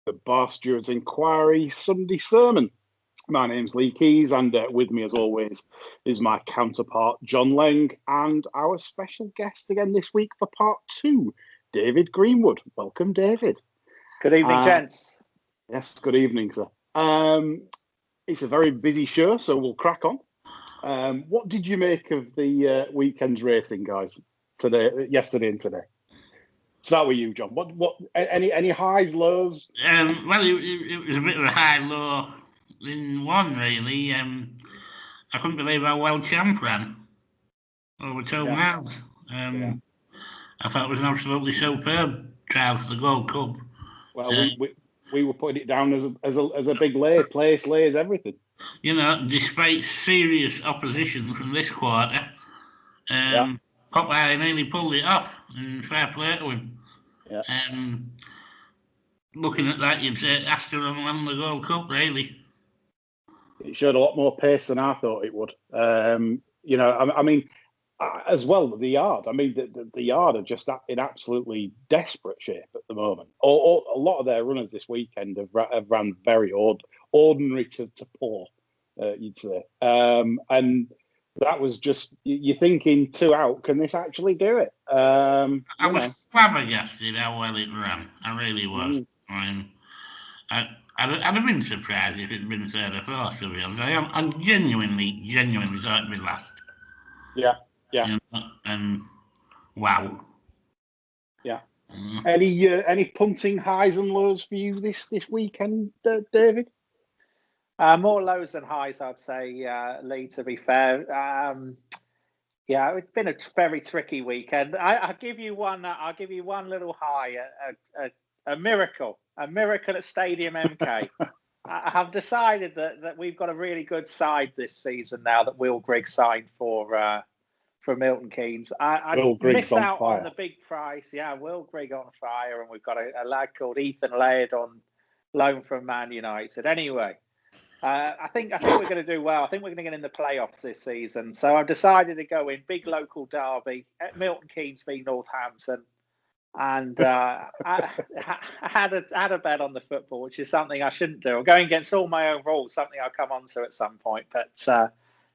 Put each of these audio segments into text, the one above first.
the Bar Stewards Inquiry Sunday Sermon. My name's Lee Keys, and with me, as always, is my counterpart, John Leng, and our special guest again this week for part 2, David Greenwood. Welcome, David. Good evening, gents. Yes, good evening, sir. It's a very busy show, so we'll crack on. What did you make of the weekend's racing, guys, yesterday and today? Start with you, John. What? Any highs, lows? Well, it was a bit of a high-low in one, really. I couldn't believe how well Champ ran over 2 miles. I thought it was an absolutely superb trial for the Gold Cup. Well, we were putting it down as a big place lays everything. You know, despite serious opposition from this quarter, Popeye nearly pulled it off, and fair play to him. Yeah. Looking at that, you'd say Astor won the Gold Cup, really. It showed a lot more pace than I thought it would. As well, the yard. I mean, the yard are just in absolutely desperate shape at the moment. A lot of their runners this weekend have ran very ordinary to poor, you'd say. And that was just, you're thinking 2 out, can this actually do it? I was flabbergasted how well it ran. I really was. I'd have been surprised if it had been third or fourth, to be honest. I genuinely thought it'd be last. Yeah. You know, wow. Yeah. Any punting highs and lows for you this weekend, David? More lows than highs, I'd say, Lee, to be fair. It's been a very tricky weekend. I'll give you one little high, a miracle at Stadium MK. I have decided that we've got a really good side this season now that Will Grigg signed for Milton Keynes. I missed out on the big price. Yeah, Will Grigg on fire, and we've got a lad called Ethan Laird on loan from Man United. Anyway, I think we're going to do well. I think we're going to get in the playoffs this season. So I've decided to go in big local derby at Milton Keynes v Northampton, and I had a bet on the football, which is something I shouldn't do. I'm going against all my own rules, something I'll come on to at some point. But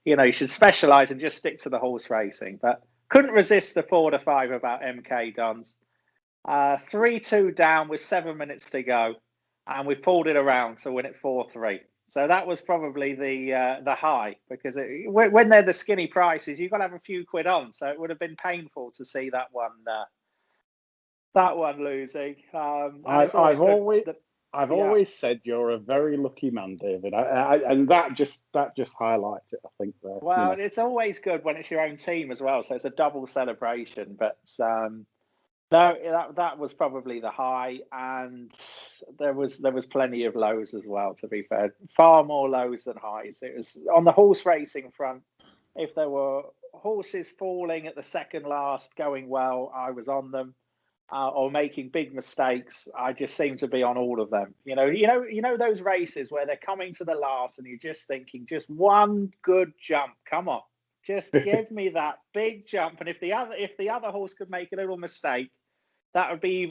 you should specialise and just stick to the horse racing. But couldn't resist the 4-5 about MK Dons. 3-2 down with 7 minutes to go, and we pulled it around to win it 4-3. So that was probably the high, because when they're the skinny prices, you've got to have a few quid on. So it would have been painful to see that one losing. I've always said you're a very lucky man, David, and that just highlights it, I think. There. Well, it's always good when it's your own team as well, so it's a double celebration. But no, that was probably the high, and there was plenty of lows as well. To be fair, far more lows than highs. It was on the horse racing front. If there were horses falling at the second last, going well, I was on them. Or making big mistakes, I just seem to be on all of them. You know those races where they're coming to the last, and you're just thinking, just one good jump. Come on, just give me that big jump. And if the other horse could make a little mistake, that would be,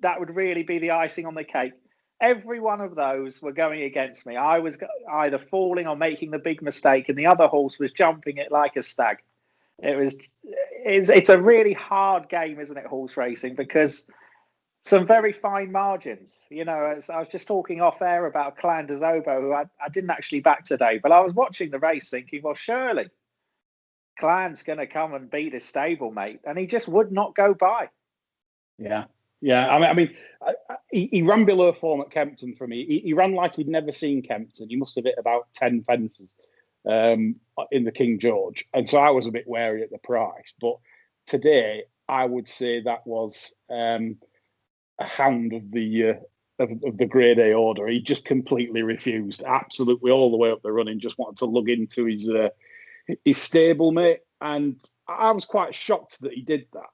that would really be the icing on the cake. Every one of those were going against me. I was either falling or making the big mistake, and the other horse was jumping it like a stag. It's a really hard game, isn't it, horse racing? Because some very fine margins. I was just talking off air about Clan des Obeaux, who I didn't actually back today, but I was watching the race thinking, well, surely Clan's going to come and beat his stablemate, and he just would not go by. Yeah. He ran below form at Kempton for me. He ran like he'd never seen Kempton. He must have hit about 10 fences in the King George, and so I was a bit wary at the price. But today, I would say that was a hound of the Grade A order. He just completely refused, absolutely all the way up the running. Just wanted to lug into his stablemate, and I was quite shocked that he did that.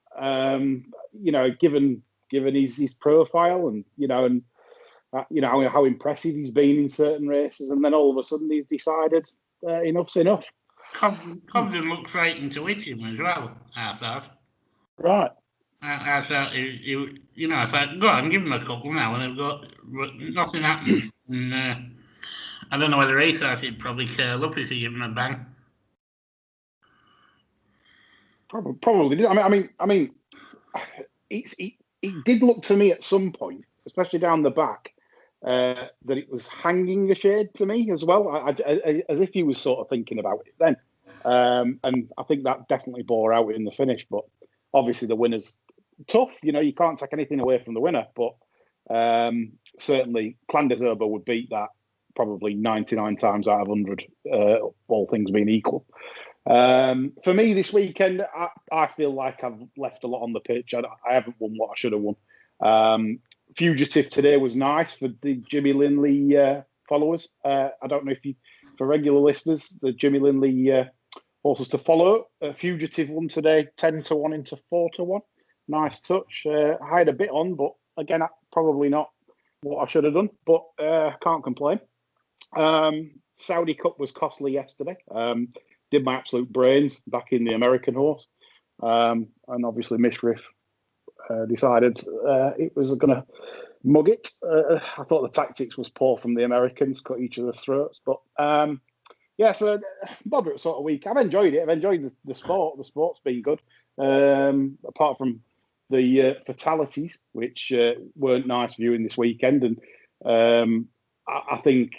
Given his profile, and how impressive he's been in certain races, and then all of a sudden he's decided enough's enough. Cobden looked frightened to hit him as well, I thought. Right. I thought, I thought, go on, give him a couple now, and they've got nothing happened. And I don't know whether he thought he'd probably curl up if he gave him a bang. Probably did. I mean, it did look to me at some point, especially down the back, that it was hanging a shade to me as well, as if he was sort of thinking about it then. And I think that definitely bore out in the finish. But obviously, the winner's tough. You can't take anything away from the winner. But certainly, Plan des Herbes would beat that probably 99 times out of 100, all things being equal. For me this weekend, I feel like I've left a lot on the pitch. I haven't won what I should have won. Fugitive today was nice for the Jimmy Lindley followers. I don't know for regular listeners, the Jimmy Lindley horses to follow. Fugitive won today, 10-1 into 4-1. Nice touch. I had a bit on, but again, probably not what I should have done, but can't complain. Saudi Cup was costly yesterday. Did my absolute brains back in the American horse. And obviously Mishriff decided it was going to mug it. I thought the tactics was poor from the Americans, cut each other's throats. But so moderate sort of week. I've enjoyed it. I've enjoyed the sport. The sport's been good. Apart from the fatalities, which weren't nice viewing this weekend. And I think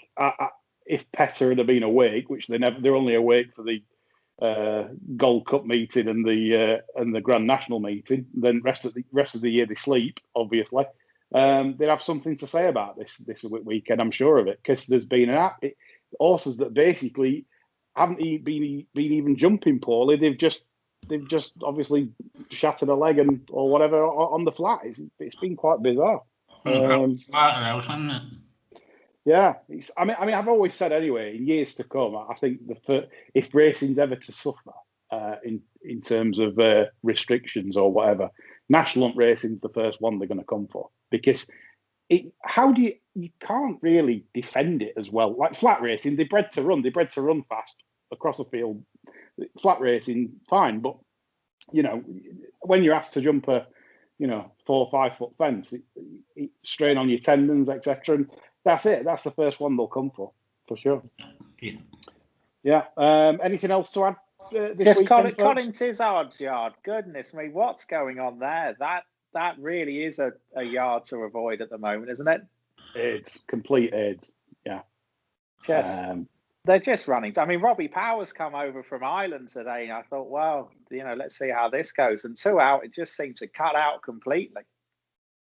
if Petr had been awake, which they're only awake for the Gold Cup meeting and the Grand National meeting, then rest of the year they sleep, obviously. They'd have something to say about this weekend, I'm sure of it, because there's been horses that basically haven't been even jumping poorly. They've just obviously shattered a leg or whatever on the flat. It's been quite bizarre. Yeah, I mean, I've always said anyway. In years to come, I think if racing's ever to suffer in terms of restrictions or whatever, national hunt racing's the first one they're going to come for, because you can't really defend it as well. Like flat racing, they're bred to run fast across a field. Flat racing, fine, but when you're asked to jump a 4 or 5 foot fence, it strain on your tendons, etc. And that's it. That's the first one they'll come for sure. Yeah. Anything else to add this weekend? Collins Izzard's yard. Goodness me, what's going on there? That really is a yard to avoid at the moment, isn't it? It's complete AIDS. Yeah. They're just running. I mean, Robbie Power's come over from Ireland today, and I thought, well, let's see how this goes. And 2 out, it just seemed to cut out completely.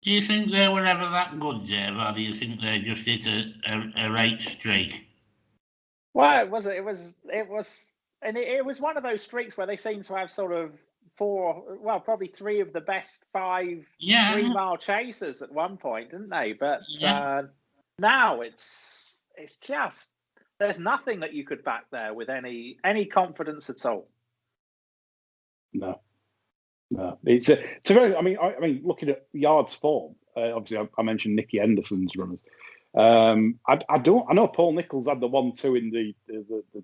Do you think they were ever that good, Dave, or do you think they just hit a right streak? Well, it was one of those streaks where they seem to have sort of probably 3 of the best 5 3-mile chasers at one point, didn't they? But now it's just there's nothing that you could back there with any confidence at all. No. It's I mean, looking at Yard's form, obviously I mentioned Nicky Henderson's runners. I know Paul Nicholls had the 1-2 in the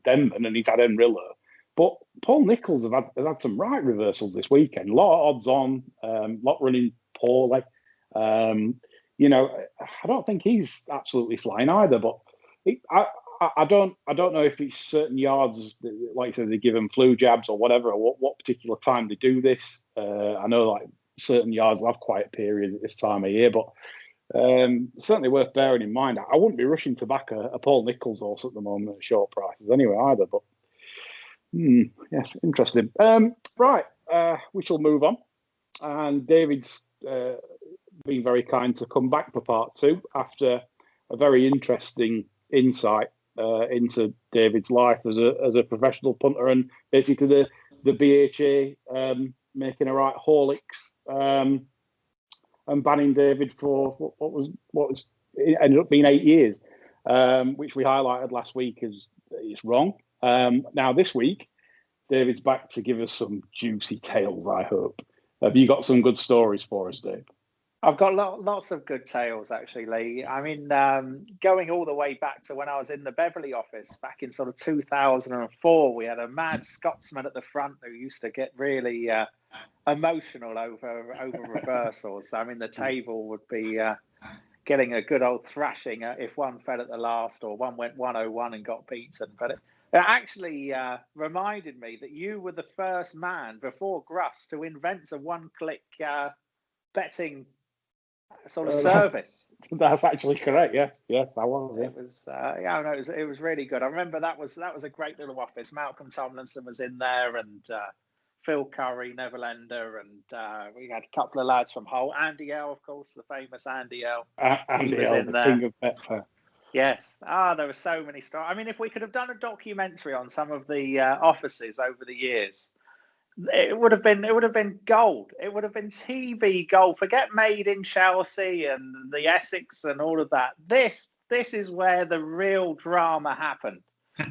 Denman, and he's had Enrilla, but Paul Nicholls has had some right reversals this weekend. A lot of odds on, lot running poorly. I don't think he's absolutely flying either, but I don't know if it's certain yards, like I said, they give them flu jabs or whatever, or what particular time they do this. I know like certain yards will have quiet periods at this time of year, but certainly worth bearing in mind. I wouldn't be rushing to back a Paul Nicholls horse at the moment at short prices anyway either. But yes, interesting. Right, we shall move on. And David's been very kind to come back for part 2 after a very interesting insight into David's life as a professional punter, and basically the BHA making a right Horlicks and banning David for what was it ended up being 8 years, which we highlighted last week is wrong. Now this week, David's back to give us some juicy tales, I hope. Have you got some good stories for us, Dave? I've got lots of good tales, actually, Lee. I mean, going all the way back to when I was in the Beverley office back in sort of 2004, we had a mad Scotsman at the front who used to get really emotional over reversals. I mean, the table would be getting a good old thrashing if one fell at the last or one went 101 and got beaten. But it actually reminded me that you were the first man before Gruss to invent a one-click betting sort of service. That's actually correct. Yes, I was. Yeah. It was, it was really good. I remember that was a great little office. Malcolm Tomlinson was in there, and Phil Curry, Neville Ender, and we had a couple of lads from Hull. Andy L, of course, the famous Andy L. Andy L, the king of Betfair. Yes. There were so many stories. I mean, if we could have done a documentary on some of the offices over the years, it would have been gold. It would have been TV gold. Forget Made in Chelsea and the Essex and all of that. This is where the real drama happened.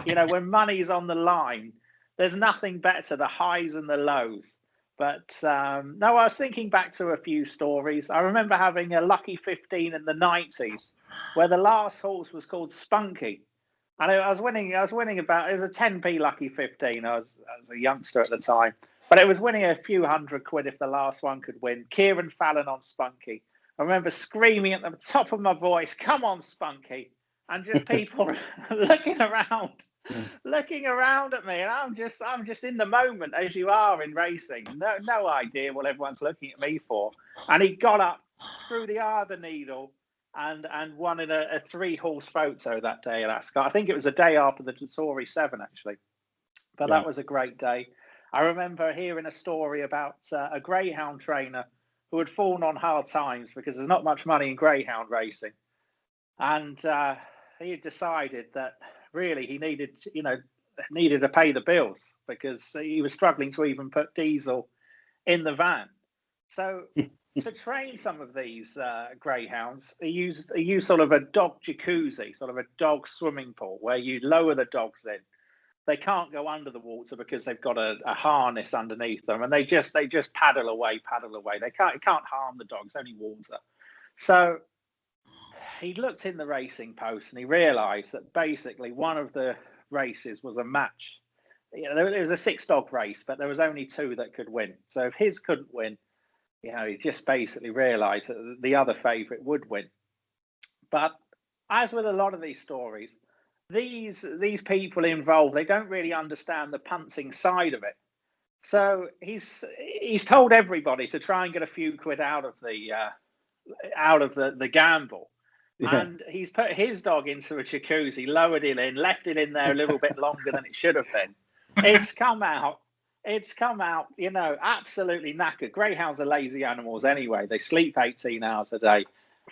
You know, when money's on the line, there's nothing better, the highs and the lows. But no, I was thinking back to a few stories. I remember having a lucky 15 in the 90s where the last horse was called Spunky. And I was winning about, it was a 10p lucky 15. I was a youngster at the time. But it was winning a few £100 if the last one could win. Kieran Fallon on Spunky. I remember screaming at the top of my voice, "Come on, Spunky!" And just people looking around at me, and I'm just in the moment, as you are in racing. No idea what everyone's looking at me for. And he got up through the eye of the needle and won in a 3-horse photo that day at Ascot. I think it was the day after the Tory 7, actually. But that was a great day. I remember hearing a story about a greyhound trainer who had fallen on hard times because there's not much money in greyhound racing. And he had decided that really he needed to pay the bills because he was struggling to even put diesel in the van. So to train some of these greyhounds, he used sort of a dog jacuzzi, sort of a dog swimming pool where you lower the dogs in. They can't go under the water because they've got a harness underneath them, and they just paddle away. It can't harm the dogs, only water. So he looked in the racing post and he realised that basically one of the races was a match. You know, it was a 6-dog race, but there was only 2 that could win. So if his couldn't win, you know, he just basically realised that the other favourite would win. But as with a lot of these stories, these people involved, they don't really understand the punting side of it. So he's told everybody to try and get a few quid out of the gamble. Yeah. And he's put his dog into a jacuzzi, lowered it in, left it in there a little bit longer than it should have been. It's come out, you know, absolutely knackered. Greyhounds are lazy animals anyway. They sleep 18 hours a day.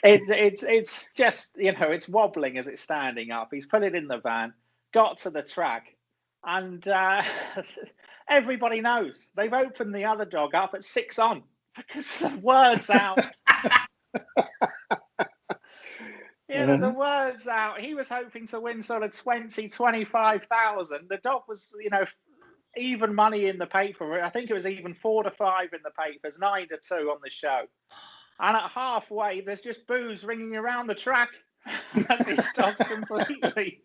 It's just, you know, it's wobbling as it's standing up. He's put it in the van, got to the track, and everybody knows. They've opened the other dog up at 6 on because the word's out. The word's out. He was hoping to win sort of 25,000. The dog was, you know, even money in the paper. I think it was even 4 to 5 in the papers, 9 to 2 on the show. And at halfway, there's just boos ringing around the track as his dog's completely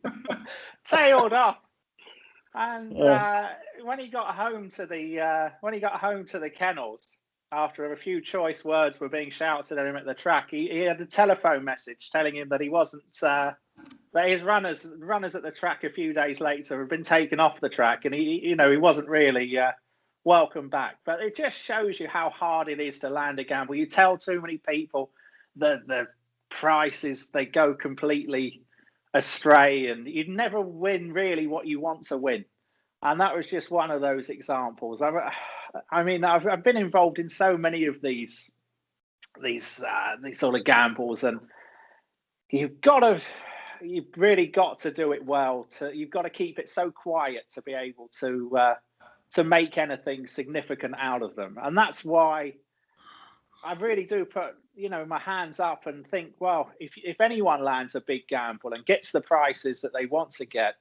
tailed off. And when he got home to the kennels, after a few choice words were being shouted at him at the track, he had a telephone message telling him that he wasn't that his runners at the track a few days later had been taken off the track, and he wasn't really welcome back. But it just shows you how hard it is to land a gamble. You tell too many people the prices, they go completely astray, and you'd never win really what you want to win. And that was just one of those examples. I mean, I've been involved in so many of these sort of gambles, and you've really got to do it well. You've got to keep it so quiet to be able to make anything significant out of them. And that's why I really do put, you know, my hands up and think, well, if anyone lands a big gamble and gets the prices that they want to get,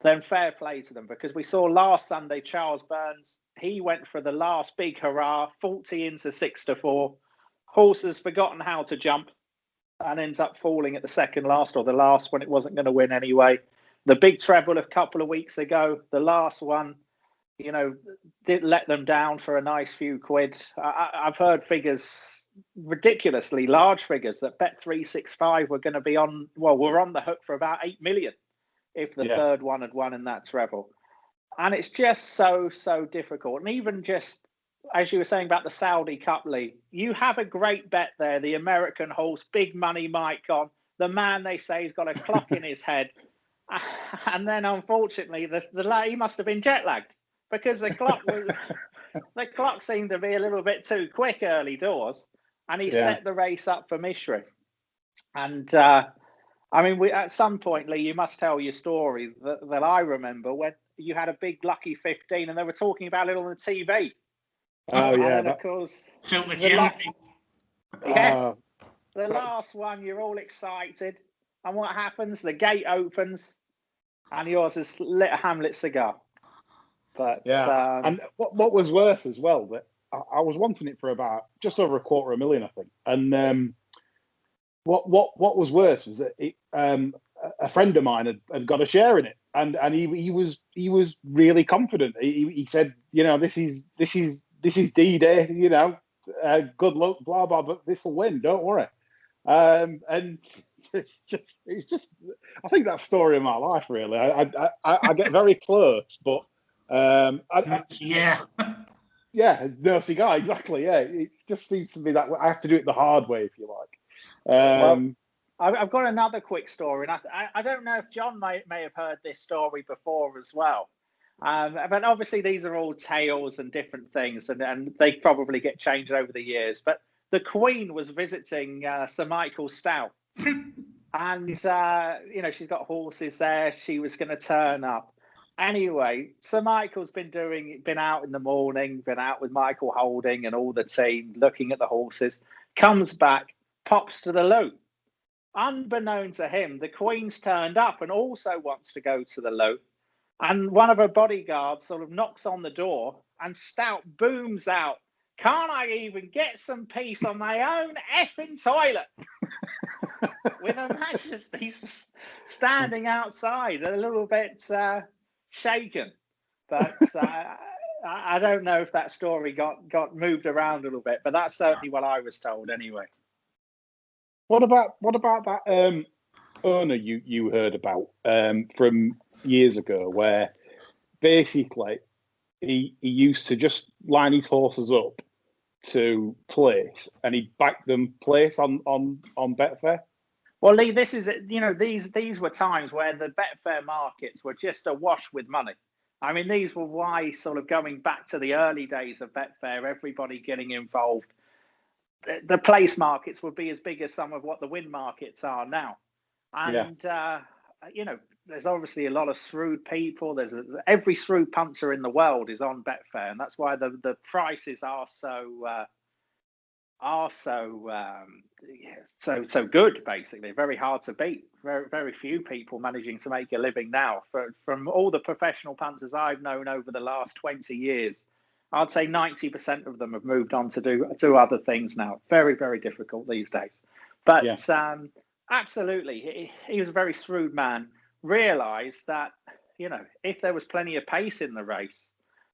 then fair play to them. Because we saw last Sunday, Charles Burns, he went for the last big hurrah, 40 into 6 to 4. Horse has forgotten how to jump and ends up falling at the second last or the last when it wasn't going to win anyway. The big treble a couple of weeks ago, the last one, you know, did let them down for a nice few quid. I've heard figures, ridiculously large figures, that Bet365 were going to be on, well, we're on the hook for about 8 million if the third one had won in that treble. And it's just so difficult. And even just, as you were saying about the Saudi Cup League, you have a great bet there, the American horse, big money Mike on, the man they say has got a clock in his head. And then, unfortunately, he must have been jet lagged, because the clock seemed to be a little bit too quick early doors, and he set the race up for Mishri. And I mean, at some point, Lee, you must tell your story that I remember when you had a big lucky 15, and they were talking about it on the TV. Oh yeah, and then, of course, the last one, you're all excited, and what happens? The gate opens, and yours is lit a Hamlet cigar. But and what was worse as well, that I was wanting it for about just over $250,000, I think. And what was worse was that a friend of mine had got a share in it, and he was really confident. He said, you know, this is D-Day, you know, good luck, blah blah, but this will win, don't worry. And it's just I think that's the story of my life, really. I get very close, but no cigar, exactly. Yeah, it just seems to be that way. I have to do it the hard way, if you like. Well, I've got another quick story, and I don't know if John may have heard this story before as well. But obviously these are all tales and different things, and they probably get changed over the years. But the Queen was visiting Sir Michael Stow, and you know, she's got horses there. She was going to turn up. Anyway, Sir Michael's been out in the morning, been out with Michael Holding and all the team, looking at the horses, comes back, pops to the loo. Unbeknown to him, the Queen's turned up and also wants to go to the loo. And one of her bodyguards sort of knocks on the door, and Stout booms out, "Can't I even get some peace on my own effing toilet?" With Her Majesty standing outside, a little bit shaken. But I don't know if that story got moved around a little bit, but that's certainly what I was told anyway. What about that owner you heard about from years ago, where basically he used to just line his horses up to place, and he'd back them place on Betfair? Well, Lee, this is, you know, these were times where the Betfair markets were just awash with money. I mean, these were why, sort of going back to the early days of Betfair, everybody getting involved. The place markets would be as big as some of what the win markets are now. And, you know, there's obviously a lot of shrewd people. Every shrewd punter in the world is on Betfair. And that's why the prices are so good, basically. Very hard to beat. Very, very few people managing to make a living now. From all the professional punters I've known over the last 20 years, I'd say 90% of them have moved on to do other things now. Very, very difficult these days. But absolutely, he was a very shrewd man. Realised that, you know, if there was plenty of pace in the race,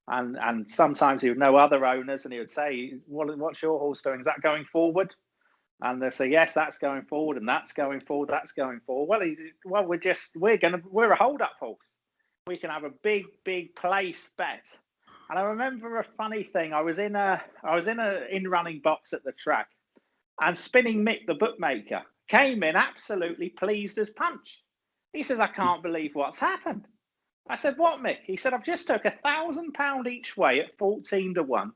and sometimes he would know other owners, and he would say, "What's your horse doing? Is that going forward?" And they say, "Yes, that's going forward, and that's going forward, that's going forward." Well, we're a hold-up horse. We can have a big place bet. And I remember a funny thing. I was in a in-running box at the track, and Spinning Mick, the bookmaker, came in absolutely pleased as punch. He says, "I can't believe what's happened." I said, "What, Mick?" He said, "I've just took £1,000 each way at 14 to 1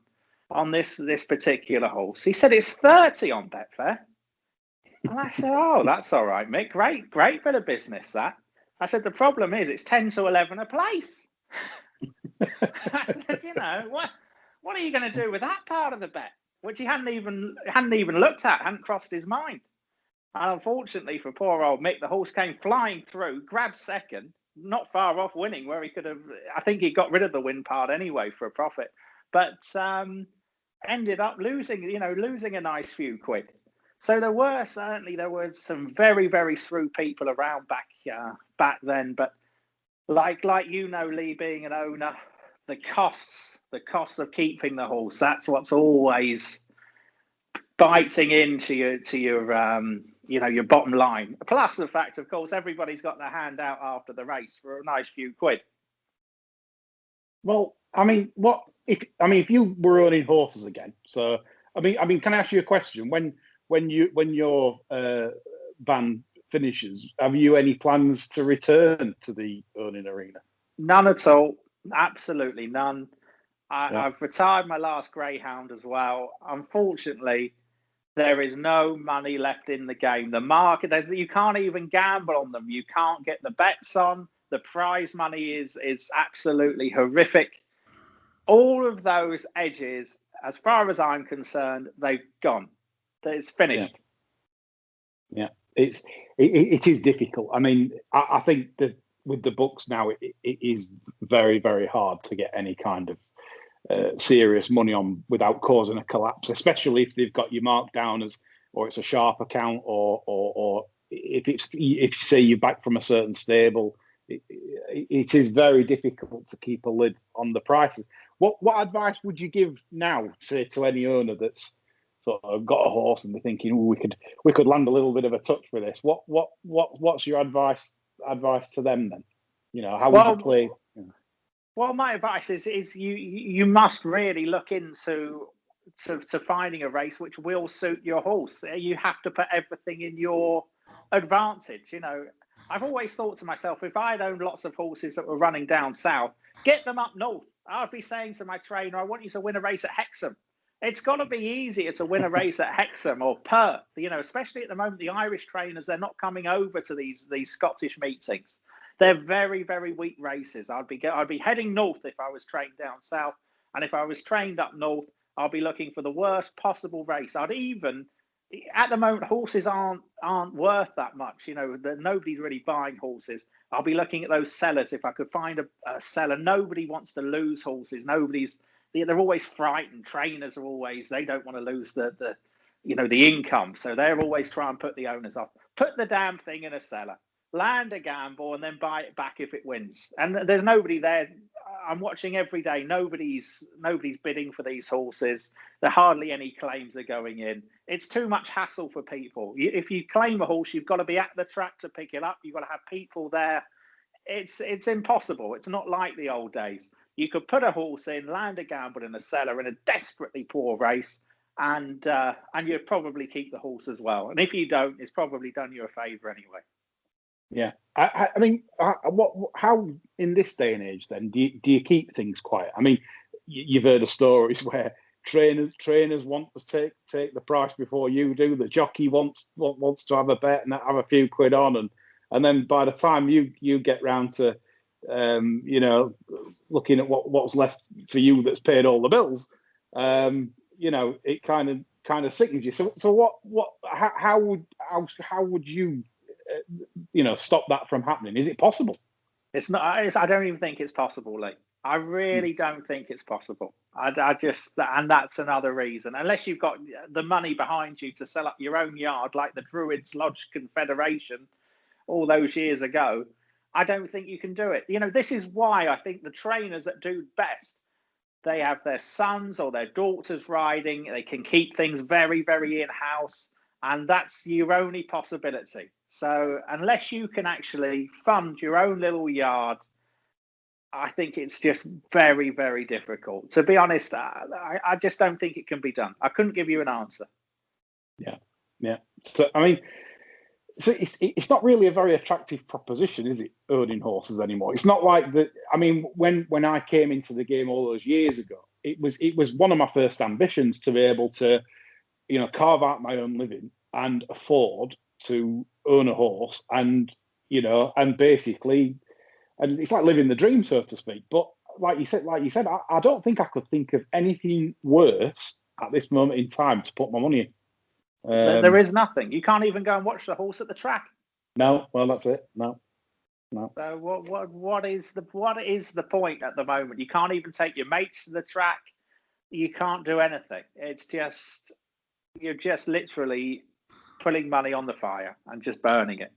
on this particular horse." He said, "It's 30 on Betfair." And I said, "Oh, that's all right, Mick. Great bit of business, that." I said, "The problem is it's 10 to 11 a place." I said, "You know, what are you going to do with that part of the bet?" Which he hadn't even looked at, hadn't crossed his mind. And unfortunately for poor old Mick, the horse came flying through, grabbed second, not far off winning, where he could have, I think he got rid of the win part anyway for a profit. But ended up losing a nice few quid. So there was some very, very shrewd people around back then. But like Lee, being an owner, the costs of keeping the horse, that's what's always biting into your bottom line. Plus the fact, of course, everybody's got their hand out after the race for a nice few quid. Well, I mean, if you were owning horses again? So, I mean, can I ask you a question? When your ban finishes, have you any plans to return to the owning arena? None at all. Absolutely none. I've retired my last greyhound as well. Unfortunately, there is no money left in the game. The market, you can't even gamble on them. You can't get the bets on. The prize money is absolutely horrific. All of those edges, as far as I'm concerned, they've gone. It's finished. Yeah. It is difficult. I mean, I think that with the books now, it is very, very hard to get any kind of serious money on without causing a collapse, especially if they've got you marked down as, or it's a sharp account, or if you say you're back from a certain stable, it is very difficult to keep a lid on the prices. What advice would you give now, say, to any owner that's sort of got a horse and they're thinking, we could land a little bit of a touch for this? What's your advice to them then? How would you play? Well, my advice is you must really look into finding a race which will suit your horse. You have to put everything in your advantage. I've always thought to myself, if I'd owned lots of horses that were running down south, get them up north. I'd be saying to my trainer, I want you to win a race at Hexham. It's got to be easier to win a race at Hexham or Perth. Especially at the moment, the Irish trainers, they're not coming over to these Scottish meetings. They're very, very weak races. I'd be heading north if I was trained down south, and if I was trained up north, I'll be looking for the worst possible race. At the moment, horses aren't worth that much. Nobody's really buying horses. I'll be looking at those sellers. If I could find a seller, nobody wants to lose horses. They're always frightened. Trainers are always, they don't want to lose the income, so they're always trying to put the owners off. Put the damn thing in a cellar. Land a gamble and then buy it back if it wins. And there's nobody there. I'm watching every day. Nobody's bidding for these horses. There are hardly any claims are going in. It's too much hassle for people. If you claim a horse, you've got to be at the track to pick it up. You've got to have people there. It's impossible. It's not like the old days. You could put a horse in, land a gamble in a cellar in a desperately poor race, and you'd probably keep the horse as well. And if you don't, it's probably done you a favour anyway. Yeah, I mean, how in this day and age then do you keep things quiet? I mean, you've heard of stories where trainers want to take the price before you do. The jockey wants to have a bet and have a few quid on, and then by the time you get round to looking at what's left for you that's paid all the bills, it kind of sickens you. So how would you stop that from happening? Is it possible? It's not. I don't even think it's possible, Lee. I really don't think it's possible. I just, and that's another reason. Unless you've got the money behind you to sell up your own yard, like the Druids Lodge Confederation all those years ago, I don't think you can do it. This is why I think the trainers that do best, they have their sons or their daughters riding. They can keep things very, very in-house, and that's your only possibility. So unless you can actually fund your own little yard, I think it's just very, very difficult. To be honest, I just don't think it can be done. I couldn't give you an answer. Yeah. So, I mean, it's not really a very attractive proposition, is it, owning horses anymore? It's not like that. I mean, when I came into the game all those years ago, it was one of my first ambitions to be able to, carve out my own living and afford to own a horse, and basically, and it's like living the dream, so to speak. But like you said, I don't think I could think of anything worse at this moment in time to put my money in. There is nothing. You can't even go and watch the horse at the track. No, well, that's it. No. So what is the point at the moment? You can't even take your mates to the track. you can't do anything. It's just, you're just literally putting money on the fire and just burning it.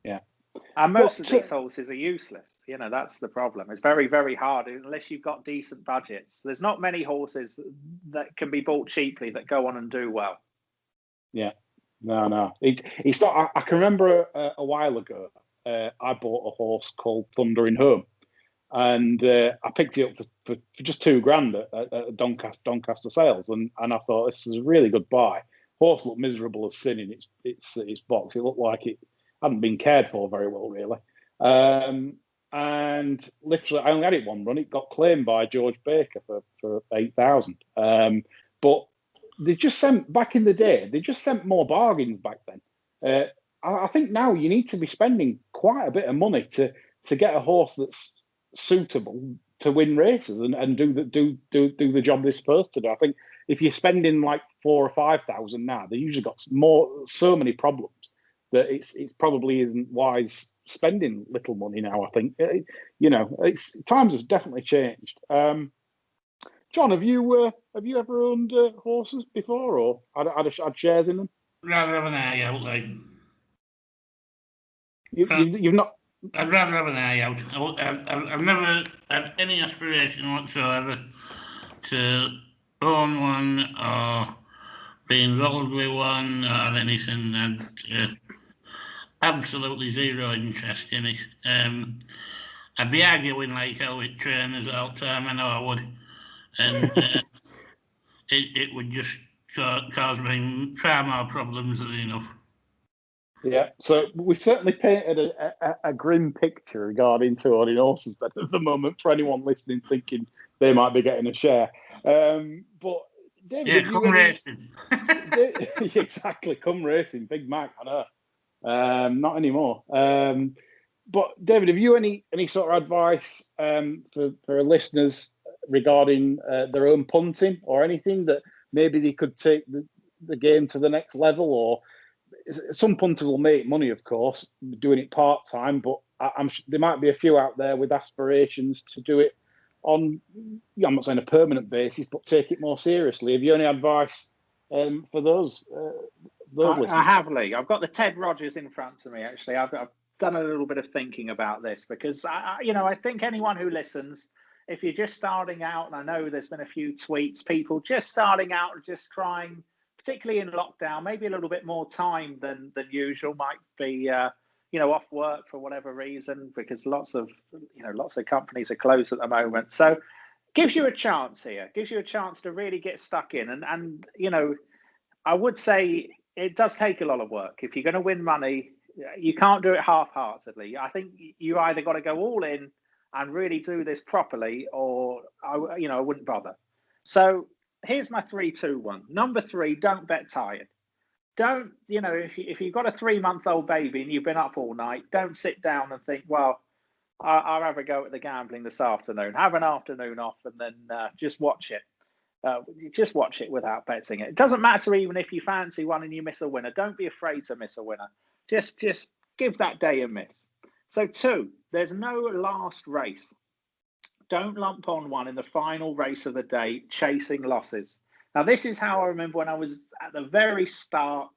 Yeah. And most of these horses are useless. You know, that's the problem. It's very, very hard unless you've got decent budgets. There's not many horses that can be bought cheaply that go on and do well. Yeah. No. It's not. I can remember a while ago, I bought a horse called Thundering Home, and I picked it up for just $2,000 at Doncaster Sales, and I thought this is a really good buy. Horse looked miserable as sin in its box. It looked like it hadn't been cared for very well, really. And literally, I only had it one run. It got claimed by George Baker for $8,000. But they just sent, back in the day, they just sent more bargains back then. I think now you need to be spending quite a bit of money to get a horse that's suitable to win races and do the job they're supposed to do. I think if you're spending like $4,000 or $5,000 now, they usually got so many problems that it's probably isn't wise spending little money now. I think times have definitely changed. John, have you ever owned horses before, or had shares in them? Rather have an eye out, like. You've not. I'd rather have an eye out. I've never had any aspiration whatsoever to own one or be involved with one or anything. And absolutely zero interest in it. I'd be arguing like how with trainers all the time. I know I would, and it would just cause me far more problems than enough. Yeah, so we've certainly painted a grim picture regarding to owning horses at the moment for anyone listening thinking they might be getting a share. But David, come racing. Exactly, come racing, Big Mac. I know, not anymore. But David, have you any sort of advice for listeners regarding their own punting or anything that maybe they could take the game to the next level? Or some punters will make money, of course, doing it part-time, but there might be a few out there with aspirations to do it on, I'm not saying a permanent basis, but take it more seriously. Have you any advice for those listeners? I have, Lee. I've got the Ted Rogers in front of me, actually. I've done a little bit of thinking about this because, I think anyone who listens, if you're just starting out, and I know there's been a few tweets, people just starting out, just trying, particularly in lockdown, maybe a little bit more time than usual, might be, off work for whatever reason, because lots of companies are closed at the moment. So gives you a chance here, gives you a chance to really get stuck in. And I would say it does take a lot of work. If you're going to win money, you can't do it half-heartedly. I think you either got to go all in and really do this properly, or I wouldn't bother. So here's my 3-2-1. Number 3, don't bet tired. Don't, if you've got a 3-month-old baby and you've been up all night, don't sit down and think, well, I'll have a go at the gambling this afternoon. Have an afternoon off and then just watch it. Just watch it without betting it. It doesn't matter even if you fancy one and you miss a winner. Don't be afraid to miss a winner. Just give that day a miss. So 2, there's no last race. Don't lump on one in the final race of the day, chasing losses. Now, this is how I remember when I was at the very start.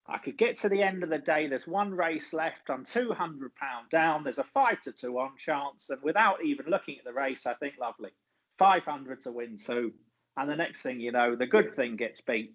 I could get to the end of the day. There's one race left. I'm £200 down. There's a 5-2 on chance. And without even looking at the race, I think, lovely, 500 to win 2. And the next thing you know, the good thing gets beat,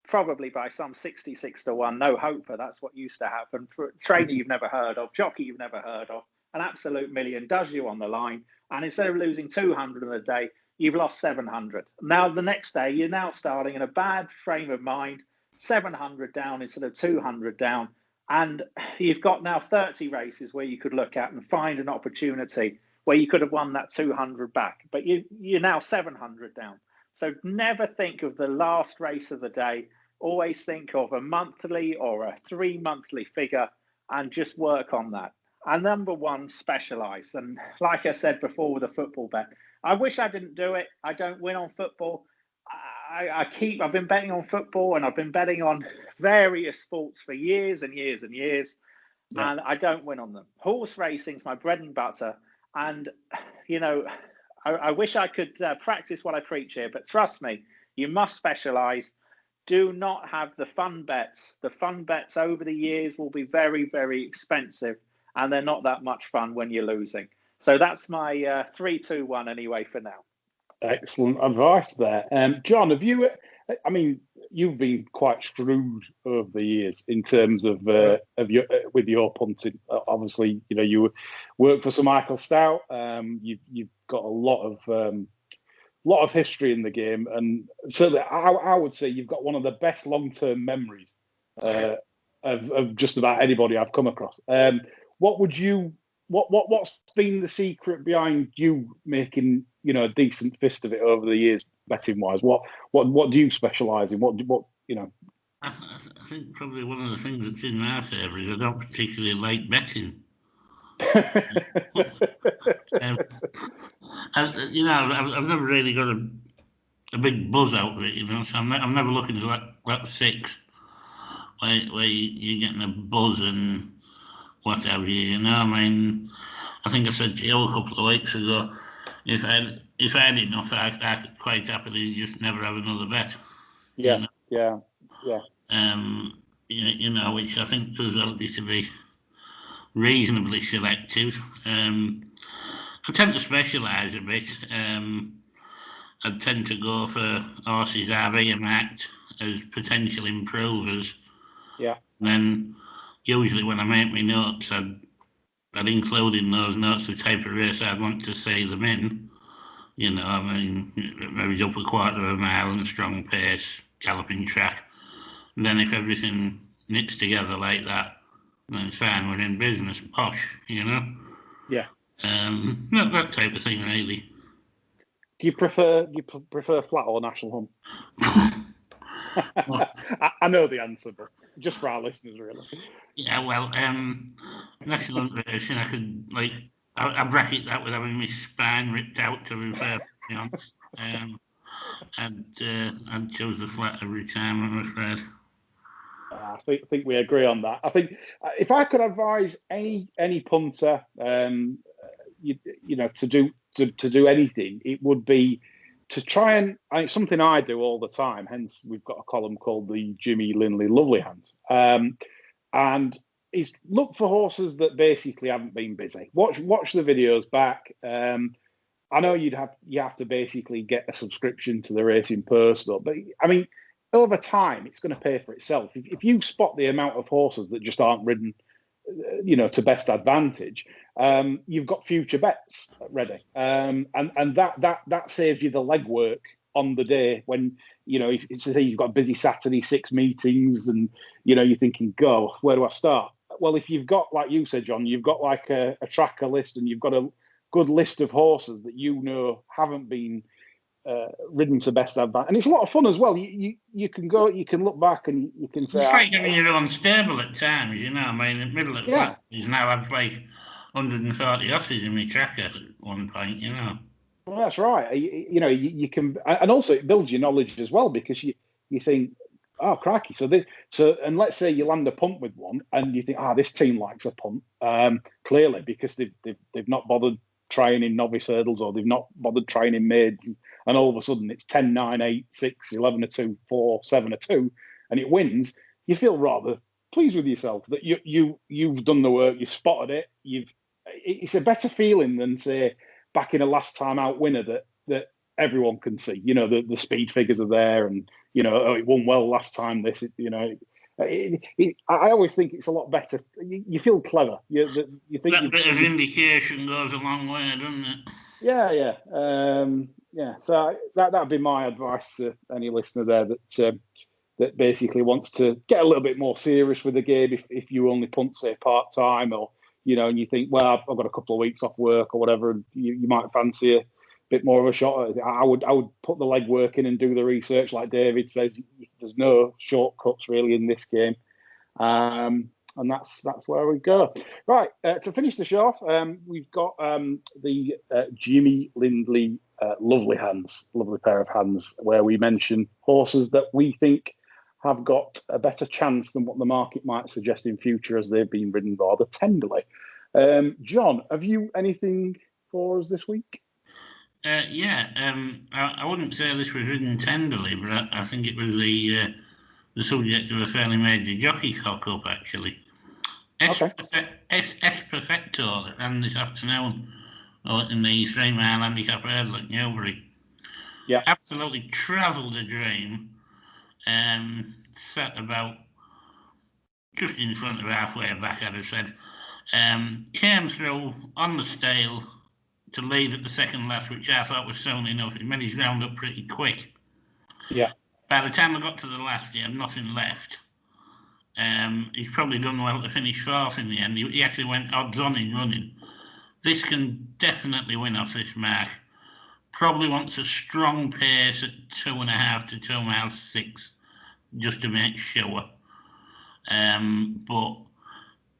probably by some 66-1. No hope, but that's what used to happen. For a trainer you've never heard of, jockey you've never heard of, an absolute million does you on the line. And instead of losing 200 in a day, you've lost 700. Now, the next day, you're now starting in a bad frame of mind, 700 down instead of 200 down. And you've got now 30 races where you could look at and find an opportunity where you could have won that 200 back. But you're now 700 down. So never think of the last race of the day. Always think of a monthly or a 3-monthly figure and just work on that. And number 1, specialise. And like I said before with a football bet, I wish I didn't do it. I don't win on football. I've been betting on football and I've been betting on various sports for years and years and years. Yeah. And I don't win on them. Horse racing's my bread and butter. And, I wish I could practice what I preach here, but trust me, you must specialise. Do not have the fun bets. The fun bets over the years will be very, very expensive, and they're not that much fun when you're losing. So that's my 3, 2, 1 anyway for now. Excellent advice there. John, have you? I mean, you've been quite shrewd over the years in terms of your with your punting. Obviously, you know you work for Sir Michael Stout. You've got a lot of history in the game, and certainly I would say you've got one of the best long-term memories of just about anybody I've come across. What's been the secret behind you making a decent fist of it over the years, betting wise? What do you specialise in? What I think probably one of the things that's in my favour is I don't particularly like betting. I've never really got a big buzz out of it, so I'm never looking at that 6 where you're getting a buzz and what have you, I mean, I think I said to you a couple of weeks ago, if I had enough, I could quite happily just never have another bet. Yeah. Which I think does help you to be reasonably selective. I tend to specialise a bit. I tend to go for horses I've earmarked as potential improvers. Yeah. And then usually when I make my notes, I'd include in those notes the type of race I'd want to see them in. I mean, maybe up a quarter of a mile and strong pace, galloping track. And then if everything knits together like that, then fine, we're in business, posh, Yeah. That type of thing, really. Do you prefer flat or national hunt? I know the answer, but just for our listeners, really. Yeah, well, national hunt racing, I could I bracket that with having my spine ripped out, to be fair, honest. I'd choose the flat every time, I'm afraid. I think we agree on that. I think if I could advise any punter, to do anything, it would be to try and it's something I do all the time. Hence, we've got a column called the Jimmy Lindley Lovely Hands, and is look for horses that basically haven't been busy. Watch the videos back. I know you have to basically get a subscription to the Racing Personal, but I mean, over time, it's going to pay for itself. If you spot the amount of horses that just aren't ridden, to best advantage, you've got future bets ready, and that saves you the legwork on the day when if you've got a busy Saturday, 6 meetings, and you're thinking, go, where do I start? Well, if you've got, like you said, John, you've got like a tracker list, and you've got a good list of horses that haven't been ridden to best advantage, and it's a lot of fun as well. You can look back and you can say it's like having your own stable at times. I mean, in the middle of flat, he's now had like 140 horses in my tracker at one point. Well, that's right. You can, and also it builds your knowledge as well, because you think, oh crikey, and let's say you land a punt with one, and you think, this team likes a punt, clearly because they've not bothered trying in novice hurdles, or they've not bothered trying in maidens, and all of a sudden it's 10, 9, 8, 6, 11 2, 4, 7 2, and it wins. You feel rather pleased with yourself that you've done the work, you've spotted it. It's a better feeling than, say, backing a last time out winner that everyone can see. The speed figures are there, and it won well last time. I always think it's a lot better. You feel clever. You think that bit of indication goes a long way, doesn't it? Yeah. So that'd be my advice to any listener there that basically wants to get a little bit more serious with the game. If you only punt, say, part time, or and you think, well, I've got a couple of weeks off work or whatever, and you might fancy a bit more of a shot at it. I would put the legwork in and do the research, like David says. There's no shortcuts really in this game, and that's where we go. Right, to finish the show off, we've got the Jimmy Lindley lovely pair of hands, where we mention horses that we think have got a better chance than what the market might suggest in future, as they've been ridden rather tenderly. John, have you anything for us this week? I wouldn't say this was ridden tenderly, but I think it was the subject of a fairly major jockey cock-up, actually. Okay. Perfector that ran this afternoon in the 3-mile handicap hurdle at Newbury. Yeah. Absolutely travelled a dream. Sat about just in front of halfway back, I'd have said. Came through on the stale to lead at the second last, which I thought was soon enough. He made his round up pretty quick. Yeah. By the time I got to the last, he had nothing left. He's probably done well to finish fourth in the end. He actually went odds on in running. This can definitely win off this mark. Probably wants a strong pace at 2.5 to 2 miles 6, just to make sure. But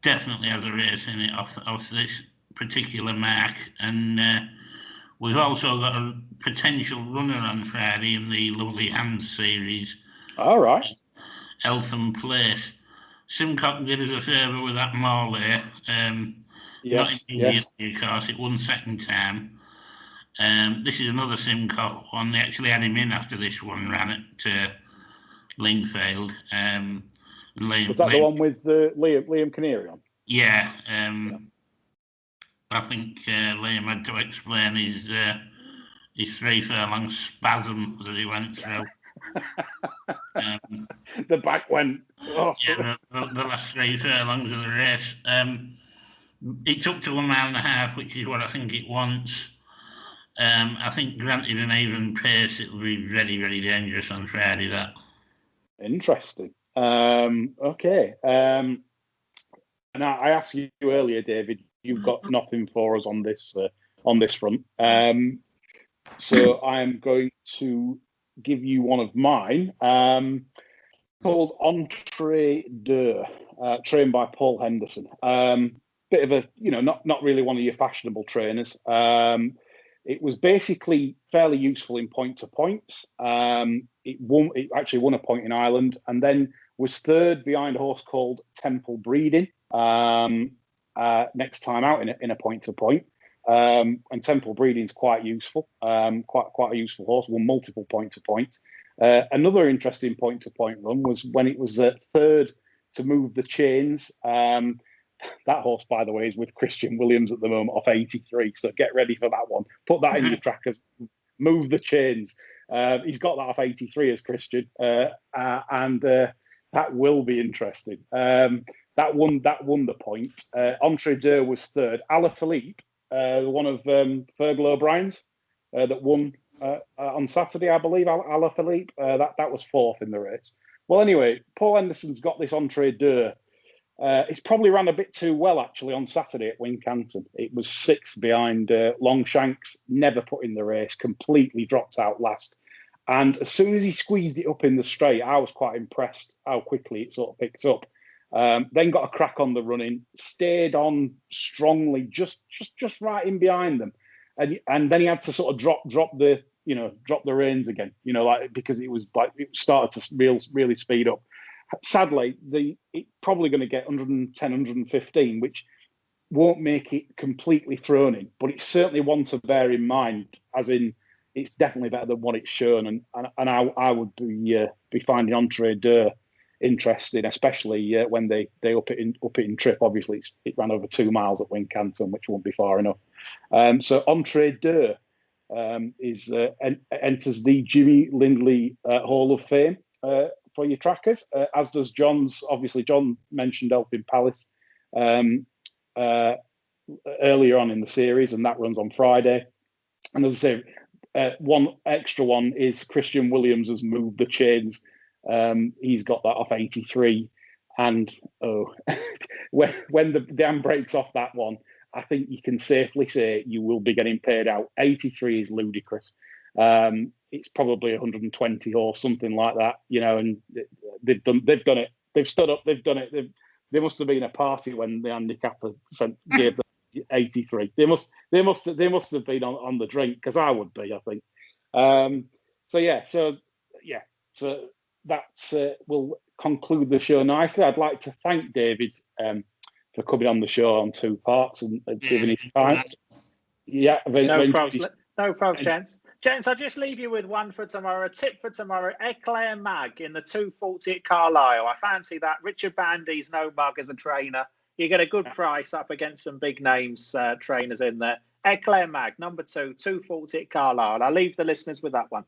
definitely has a race in it off this particular mark. And we've also got a potential runner on Friday in the Lovely Hands series. All right. Eltham Place. Simcock did us a favour with that Morley. Not immediately, of course. It won second time. This is another Simcock one. They actually had him in after this one ran at Lingfield. Was that the one with Liam Canary on? Yeah. I think Liam had to explain his 3 furlong spasm that he went through. The back went. Oh. Yeah, the last 3 furlongs of the race. It's up to 1.5 miles, which is what I think it wants. I think granted an even pace, it'll be very, very dangerous on Friday. That. Interesting. Okay. And I asked you earlier, David. You've got nothing for us on this front. So I'm going to give you one of mine, called Entre Deux, trained by Paul Henderson. Bit of a, not really one of your fashionable trainers. It was basically fairly useful in point-to-points. It actually won a point in Ireland, and then was third behind a horse called Temple Breeding next time out in a point-to-point. And Temple Breeding's quite useful, quite a useful horse. Won multiple point-to-points. Another interesting point-to-point run was when it was third to Move the Chains. That horse, by the way, is with Christian Williams at the moment off 83. So get ready for that one. Put that in your trackers. Move the Chains. He's got that off 83 as Christian, and that will be interesting. That won the point. Entre Deux was third. Alaphilippe, one of Fergal O'Brien's, that won on Saturday, I believe. Alaphilippe, that was fourth in the race. Well, anyway, Paul Henderson's got this Entre Deux. It's probably ran a bit too well, actually, on Saturday at Wincanton. It was sixth behind Longshanks, never put in the race, completely dropped out last. And as soon as he squeezed it up in the straight, I was quite impressed how quickly it sort of picked up. Then got a crack on the running, stayed on strongly, just right in behind them. And then he had to sort of drop the reins again, because it was like it started to really speed up. Sadly, it's probably going to get 110, 115, which won't make it completely thrown in, but it's certainly one to bear in mind, as in it's definitely better than what it's shown. And I would be finding Entre Deux interesting, especially when they up it in trip. Obviously, it ran over 2 miles at Wincanton, which won't be far enough. So Entre Deux enters the Jimmy Lindley Hall of Fame for your trackers, as does John's. Obviously, John mentioned Elfin Palace earlier on in the series, and that runs on Friday. And as I say, one extra one is Christian Williams has moved the chains. He's got that off 83, and when the dam breaks off that one, I think you can safely say you will be getting paid out. 83 is ludicrous. It's probably 120 or something like that, and they've done it. They've stood up. They've done it. They must have been a party when the handicapper gave them 83. They must have been on the drink, because I would be, I think. So that will conclude the show nicely. I'd like to thank David for coming on the show on 2 parts and giving his time. Yeah, no problem. No problem, gents. Gents, I'll just leave you with one for tomorrow. A tip for tomorrow: Eclair Mag in the 240 at Carlisle. I fancy that. Richard Bandy's no mug as a trainer. You get a good price up against some big names trainers in there. Eclair Mag, number 2, 240 at Carlisle. I'll leave the listeners with that one.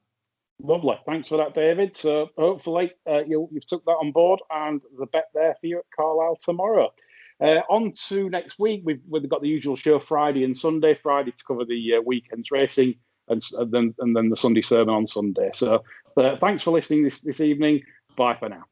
Lovely. Thanks for that, David. So hopefully you've took that on board and the bet there for you at Carlisle tomorrow. On to next week. We've got the usual show Friday and Sunday. Friday to cover the weekend's racing and then the Sunday sermon on Sunday. So thanks for listening this evening. Bye for now.